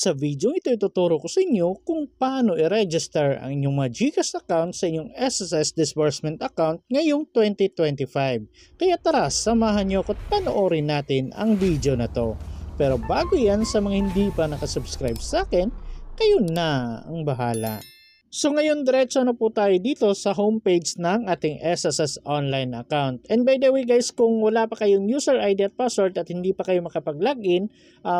Sa video ito, ituturo ko sa inyo kung paano i-register ang inyong mga GCash account sa inyong SSS Disbursement account ngayong 2025. Kaya tara, samahan nyo ako at panoorin natin ang video na to. Pero bago yan, sa mga hindi pa nakasubscribe sa akin, kayo na ang bahala. So ngayon diretso na po tayo dito sa homepage ng ating SSS online account. And by the way guys, kung wala pa kayong user ID at password at hindi pa kayo makapag-login,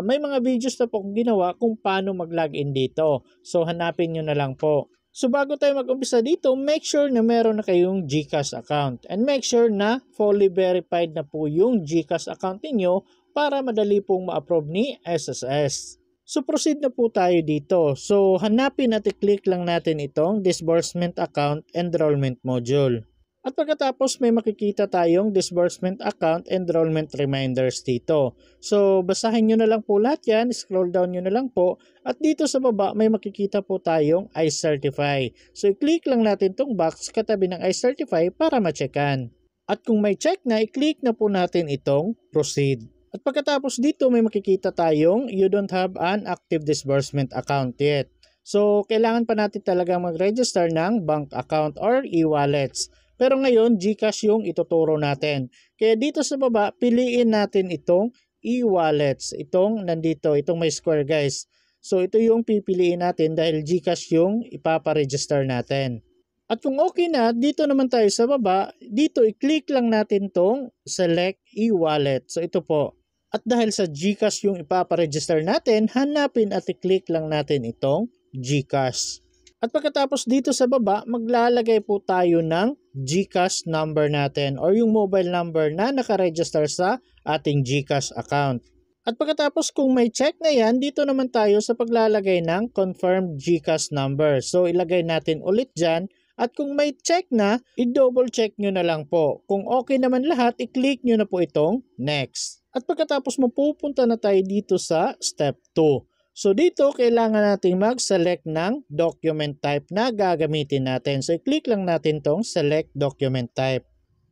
may mga videos na po akong ginawa kung paano mag-login dito. So hanapin nyo na lang po. So bago tayo mag-umpisa dito, make sure na meron na kayong GCash account. And make sure na fully verified na po yung GCash account niyo para madali pong ma-approve ni SSS. So proceed na po tayo dito. So hanapin at i-click lang natin itong Disbursement Account Enrollment Module. At pagkatapos may makikita tayong Disbursement Account Enrollment Reminders dito. So basahin nyo na lang po lahat yan, scroll down nyo na lang po. At dito sa baba may makikita po tayong I-Certify. So i-click lang natin itong box katabi ng I-Certify para ma-checkan. At kung may check na, i-click na po natin itong Proceed. At pagkatapos dito may makikita tayong you don't have an active disbursement account yet. So kailangan pa natin talaga mag-register ng bank account or e-wallets. Pero ngayon GCash yung ituturo natin. Kaya dito sa baba piliin natin itong e-wallets. Itong nandito, itong may square guys. So ito yung pipiliin natin dahil GCash yung ipaparegister natin. At kung okay na, dito naman tayo sa baba, dito i-click lang natin tong select e-wallet. So ito po. At dahil sa GCash yung ipaparegister natin, hanapin at i-click lang natin itong GCash. At pagkatapos dito sa baba, maglalagay po tayo ng GCash number natin or yung mobile number na nakaregister sa ating GCash account. At pagkatapos kung may check na yan, dito naman tayo sa paglalagay ng confirmed GCash number. So ilagay natin ulit dyan. At kung may check na, i-double check nyo na lang po. Kung okay naman lahat, i-click nyo na po itong next. At pagkatapos mapupunta na tayo dito sa step 2. So dito, kailangan natin mag-select ng document type na gagamitin natin. So i-click lang natin tong select document type.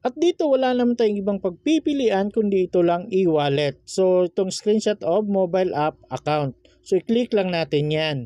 At dito wala naman tayong ibang pagpipilian kundi ito lang e-wallet. So itong screenshot of mobile app account. So i-click lang natin yan.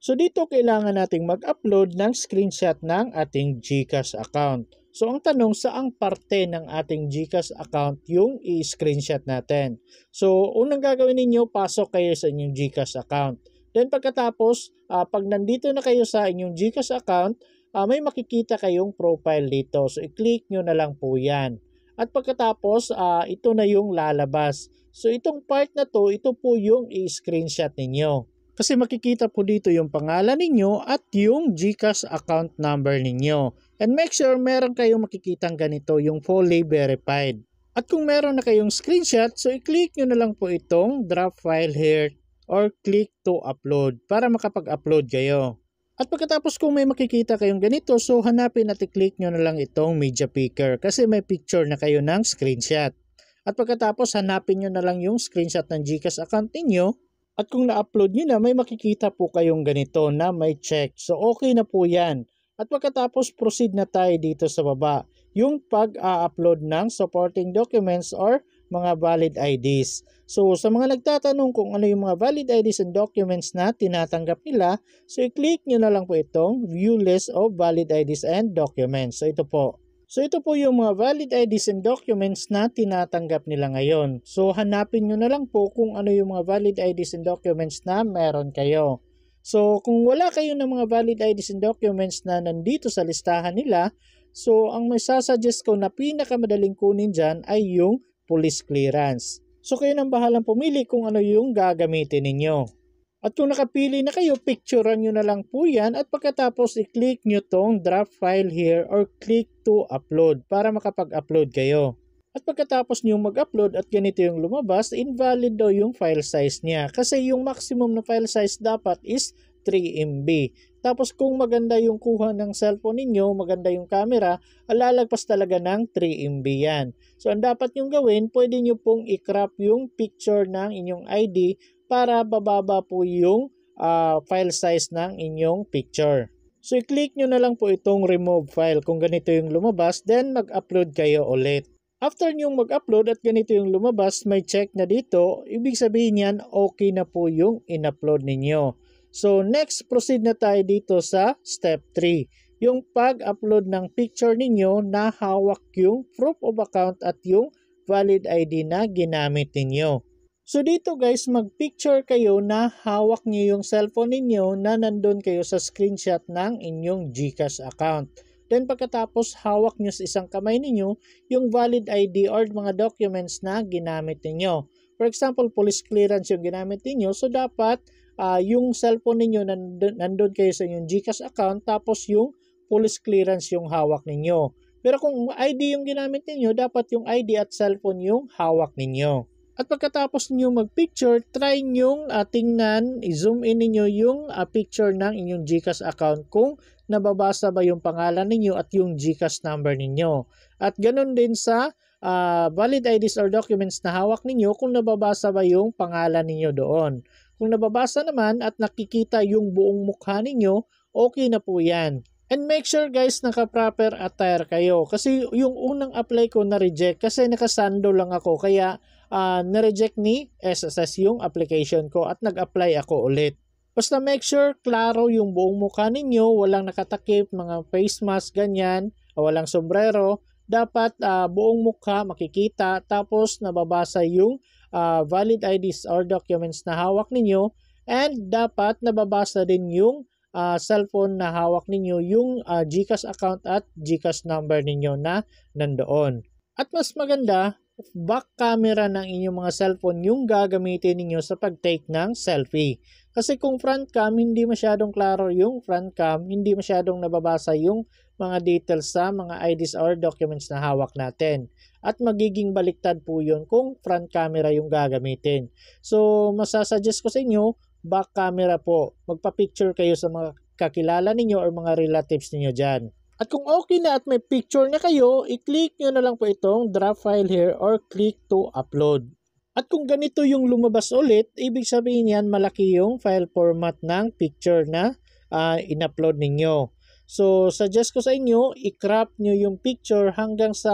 So dito kailangan nating mag-upload ng screenshot ng ating GCash account. So ang tanong, saang parte ng ating GCash account yung i-screenshot natin? So unang gagawin ninyo, pasok kayo sa inyong GCash account. Then pagkatapos, pag nandito na kayo sa inyong GCash account, may makikita kayong profile dito. So i-click nyo na lang po yan. At pagkatapos, ito na yung lalabas. So itong part na to, ito po yung i-screenshot ninyo. Kasi makikita po dito yung pangalan ninyo at yung GCash account number ninyo. And make sure meron kayong makikitang ganito, yung fully verified. At kung meron na kayong screenshot, so i-click nyo na lang po itong drop file here or click to upload para makapag-upload kayo. At pagkatapos kung may makikita kayong ganito, so hanapin at i-click nyo na lang itong media picker kasi may picture na kayo ng screenshot. At pagkatapos hanapin nyo na lang yung screenshot ng GCash account ninyo. At kung na-upload nyo na, may makikita po kayong ganito na may check. So okay na po yan. At pagkatapos proceed na tayo dito sa baba. Yung pag-upload ng supporting documents or mga valid IDs. So sa mga nagtatanong kung ano yung mga valid IDs and documents na tinatanggap nila, so i-click nyo na lang po itong view list of valid IDs and documents. So ito po. So ito po yung mga valid IDs and documents na tinatanggap nila ngayon. So hanapin nyo na lang po kung ano yung mga valid IDs and documents na meron kayo. So kung wala kayo ng mga valid IDs and documents na nandito sa listahan nila, so ang may sasuggest ko na pinakamadaling kunin dyan ay yung police clearance. So kayo nang bahalang pumili kung ano yung gagamitin ninyo. At kung nakapili na kayo, picturean nyo na lang po yan at pagkatapos i-click nyo tong drop file here or click to upload para makapag-upload kayo. At pagkatapos nyo mag-upload at ganito yung lumabas, invalid daw yung file size niya kasi yung maximum na file size dapat is 3 MB. Tapos kung maganda yung kuha ng cellphone ninyo, maganda yung camera, lalagpas talaga ng 3 MB yan. So ang dapat nyong gawin, pwede nyo pong i-crop yung picture ng inyong ID para bababa po yung file size ng inyong picture. So i-click nyo na lang po itong remove file kung ganito yung lumabas, then mag-upload kayo ulit. After nyong mag-upload at ganito yung lumabas, may check na dito, ibig sabihin yan okay na po yung in-upload ninyo. So next, proceed na tayo dito sa step 3. Yung pag-upload ng picture ninyo na hawak yung proof of account at yung valid ID na ginamit ninyo. So dito guys, mag-picture kayo na hawak nyo yung cellphone ninyo na nandun kayo sa screenshot ng inyong GCash account. Then pagkatapos hawak nyo sa isang kamay ninyo yung valid ID or mga documents na ginamit ninyo. For example, police clearance yung ginamit ninyo. So dapat yung cellphone ninyo nandun kayo sa inyong GCash account tapos yung police clearance yung hawak ninyo. Pero kung ID yung ginamit ninyo, dapat yung ID at cellphone yung hawak ninyo. At pagkatapos nyo mag-picture, try nyong tingnan, i-zoom in ninyo yung picture ng inyong GCash account kung nababasa ba yung pangalan ninyo at yung GCash number ninyo. At ganun din sa valid IDs or documents na hawak ninyo kung nababasa ba yung pangalan ninyo doon. Kung nababasa naman at nakikita yung buong mukha ninyo, okay na po yan. And make sure guys naka-proper attire kayo. Kasi yung unang apply ko na-reject kasi nakasando lang ako. Kaya na-reject ni SSS yung application ko at nag-apply ako ulit. Basta make sure klaro yung buong mukha ninyo, walang nakatakip, mga face mask, ganyan, walang sombrero. Dapat buong mukha makikita tapos nababasa yung valid IDs or documents na hawak ninyo and dapat nababasa din yung cellphone na hawak ninyo yung GCash account at GCash number ninyo na nandoon. At mas maganda, back camera ng inyong mga cellphone yung gagamitin ninyo sa pag-take ng selfie. Kasi kung front cam, hindi masyadong klaro yung front cam, hindi masyadong nababasa yung mga details sa mga IDs or documents na hawak natin. At magiging baliktad po yun kung front camera yung gagamitin. So masasuggest ko sa inyo, back camera po. Magpa-picture kayo sa mga kakilala ninyo or mga relatives ninyo dyan. At kung okay na at may picture na kayo, i-click nyo na lang po itong drop file here or click to upload. At kung ganito yung lumabas ulit, ibig sabihin yan malaki yung file format ng picture na in-upload ninyo. So suggest ko sa inyo, i-crop nyo yung picture hanggang sa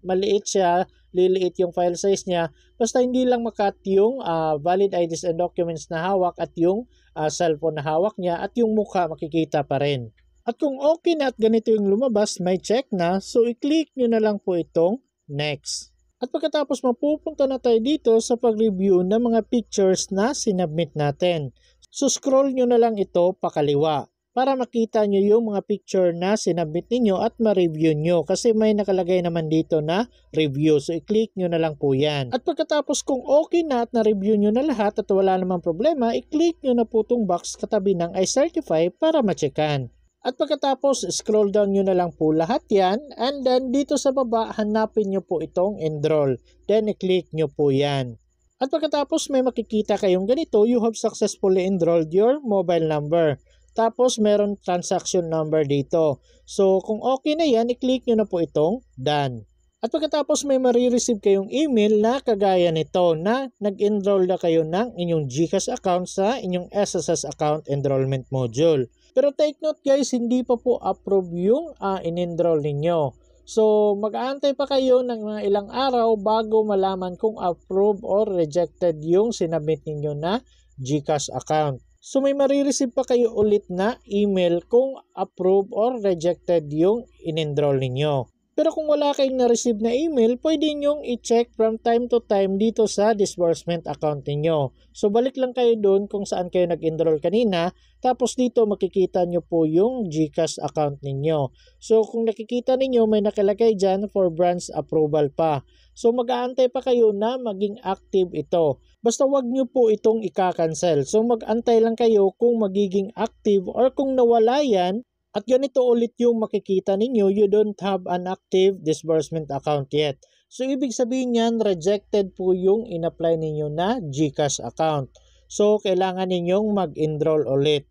maliit siya, liliit yung file size niya. Basta hindi lang makat yung valid IDs and documents na hawak at yung cellphone na hawak niya at yung mukha makikita pa rin. At kung okay na at ganito yung lumabas, may check na, so i-click nyo na lang po itong next. At pagkatapos mapupunta na tayo dito sa pag-review ng mga pictures na sinubmit natin. So scroll nyo na lang ito pakaliwa para makita nyo yung mga picture na sinubmit ninyo at ma-review nyo kasi may nakalagay naman dito na review. So i-click nyo na lang po yan. At pagkatapos kung okay na at na-review nyo na lahat at wala namang problema, i-click nyo na po itong box katabi ng I certify para ma-checkan. At pagkatapos, scroll down nyo na lang po lahat yan. And then, dito sa baba, hanapin nyo po itong enroll. Then, i-click nyo po yan. At pagkatapos, may makikita kayong ganito, you have successfully enrolled your mobile number. Tapos, meron transaction number dito. So, kung okay na yan, i-click nyo na po itong done. At pagkatapos, may marireceive kayong email na kagaya nito na nag-enroll na kayo ng inyong GCash account sa inyong SSS account enrollment module. Pero take note guys, hindi pa po approve yung in-enroll ninyo. So mag-aantay pa kayo ng mga ilang araw bago malaman kung approve or rejected yung sinubmit ninyo na GCash account. So may marireceive pa kayo ulit na email kung approve or rejected yung in-enroll ninyo. Pero kung wala kayong na-receive na email, pwede nyong i-check from time to time dito sa disbursement account ninyo. So balik lang kayo doon kung saan kayo nag-enroll kanina. Tapos dito makikita nyo po yung GCash account ninyo. So kung nakikita ninyo may nakalagay dyan for branch approval pa. So mag-aantay pa kayo na maging active ito. Basta wag nyo po itong ika-cancel. So mag-antay lang kayo kung magiging active or kung nawala yan. At ganito ulit yung makikita ninyo, you don't have an active disbursement account yet. So ibig sabihin yan, rejected po yung in-apply ninyo na GCash account. So kailangan ninyong mag-enroll ulit.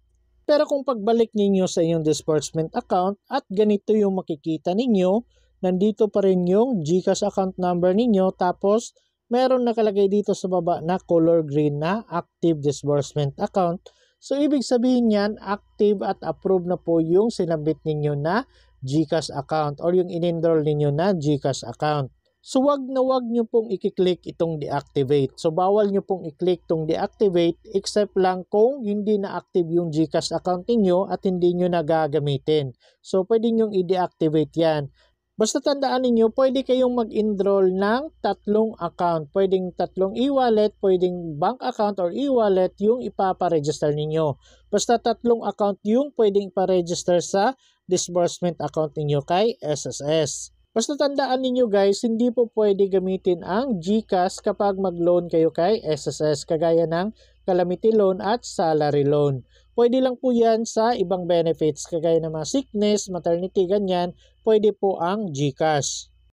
Pero kung pagbalik ninyo sa inyong disbursement account at ganito yung makikita ninyo, nandito pa rin yung GCash account number ninyo tapos meron nakalagay dito sa baba na color green na active disbursement account. So, ibig sabihin yan, active at approved na po yung sinabit ninyo na GCash account or yung in-enroll ninyo na GCash account. So wag nyo pong i-click itong deactivate. So bawal nyo pong i-click itong deactivate except lang kung hindi na active yung GCash account niyo at hindi nyo nagagamitin. So pwede nyo i-deactivate yan. Basta tandaan niyo, pwede kayong mag-enroll ng tatlong account. Pwedeng tatlong e-wallet, pwedeng bank account or e-wallet yung ipaparegister ninyo. Basta tatlong account yung pwedeng iparegister sa disbursement account ninyo kay SSS. Basta tandaan ninyo guys, hindi po pwede gamitin ang GCash kapag mag-loan kayo kay SSS kagaya ng calamity loan at salary loan. Pwede lang po yan sa ibang benefits kagaya ng mga sickness, maternity, ganyan. Pwede po ang GCash.